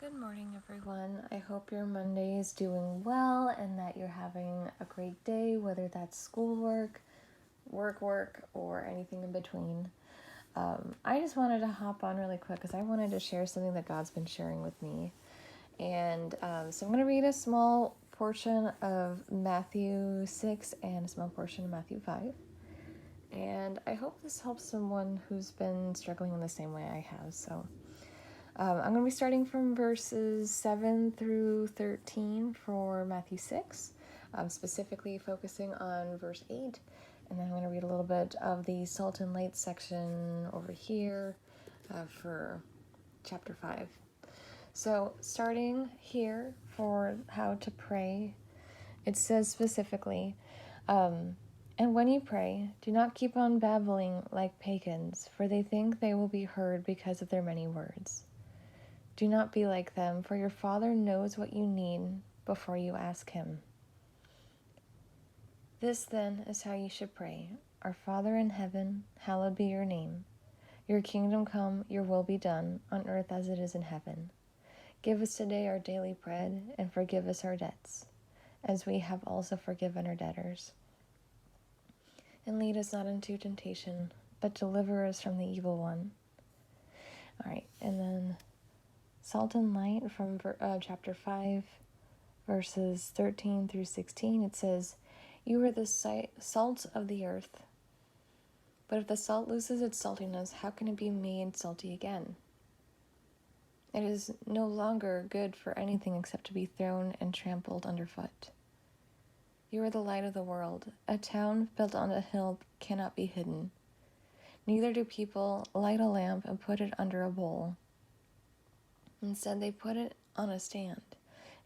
Good morning, everyone. I hope your Monday is doing well and that you're having a great day, whether that's schoolwork, work, or anything in between. I just wanted to hop on really quick because I wanted to share something that God's been sharing with me. And so I'm going to read a small portion of Matthew 6 and a small portion of Matthew 5. And I hope this helps someone who's been struggling in the same way I have. So I'm going to be starting from verses 7 through 13 for Matthew 6, specifically focusing on verse 8. And then I'm going to read a little bit of the salt and light section over here for chapter 5. So starting here for how to pray, it says specifically, and when you pray, do not keep on babbling like pagans, for they think they will be heard because of their many words. Do not be like them, for your Father knows what you need before you ask Him. This, then, is how you should pray. Our Father in heaven, hallowed be your name. Your kingdom come, your will be done, on earth as it is in heaven. Give us today our daily bread, and forgive us our debts, as we have also forgiven our debtors. And lead us not into temptation, but deliver us from the evil one. All right, and then Salt and Light from chapter 5, verses 13 through 16, it says, "You are the salt of the earth. But if the salt loses its saltiness, how can it be made salty again? It is no longer good for anything except to be thrown and trampled underfoot. You are the light of the world. A town built on a hill cannot be hidden. Neither do people light a lamp and put it under a bowl. Instead, they put it on a stand,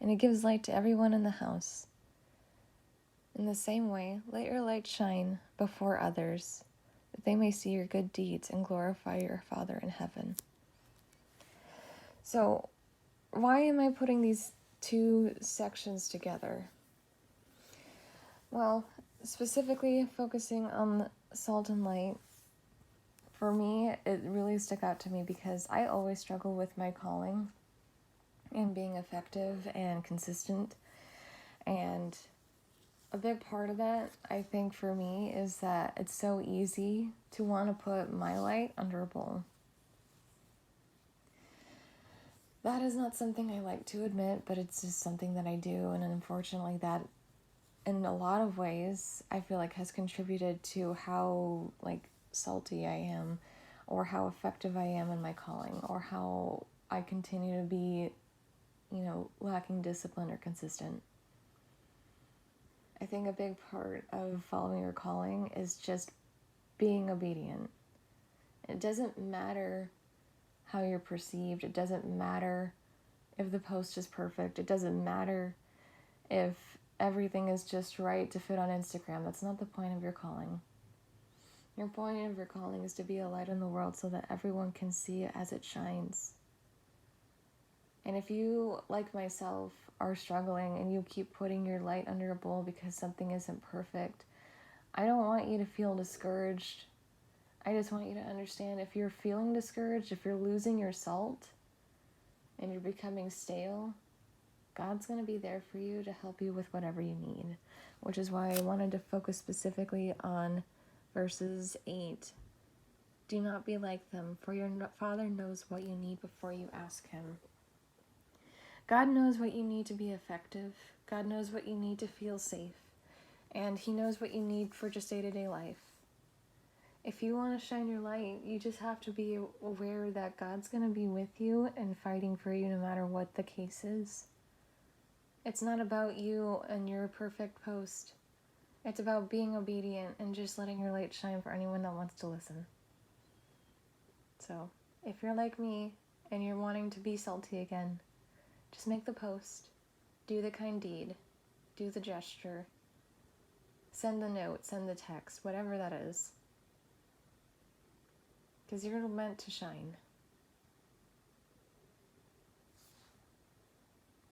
and it gives light to everyone in the house. In the same way, let your light shine before others, that they may see your good deeds and glorify your Father in heaven." So, why am I putting these two sections together? Well, specifically focusing on salt and light, for me, it really stuck out to me because I always struggle with my calling and being effective and consistent. And a big part of that, I think, for me, is that it's so easy to want to put my light under a bowl. That is not something I like to admit, but it's just something that I do, and unfortunately that, in a lot of ways, I feel like has contributed to how, salty I am, or how effective I am in my calling, or how I continue to be, lacking discipline or consistent. I think a big part of following your calling is just being obedient. It doesn't matter how you're perceived. It doesn't matter if the post is perfect. It doesn't matter if everything is just right to fit on Instagram. That's not the point of your calling. Your point of your calling is to be a light in the world so that everyone can see it as it shines. And if you, like myself, are struggling and you keep putting your light under a bowl because something isn't perfect, I don't want you to feel discouraged. I just want you to understand, if you're feeling discouraged, if you're losing your salt and you're becoming stale, God's going to be there for you to help you with whatever you need, which is why I wanted to focus specifically on verses 8. Do not be like them, for your Father knows what you need before you ask Him. God knows what you need to be effective. God knows what you need to feel safe. And He knows what you need for just day-to-day life. If you want to shine your light, you just have to be aware that God's going to be with you and fighting for you no matter what the case is. It's not about you and your perfect post. It's about being obedient and just letting your light shine for anyone that wants to listen. So, if you're like me and you're wanting to be salty again, just make the post, do the kind deed, do the gesture, send the note, send the text, whatever that is. Because you're meant to shine.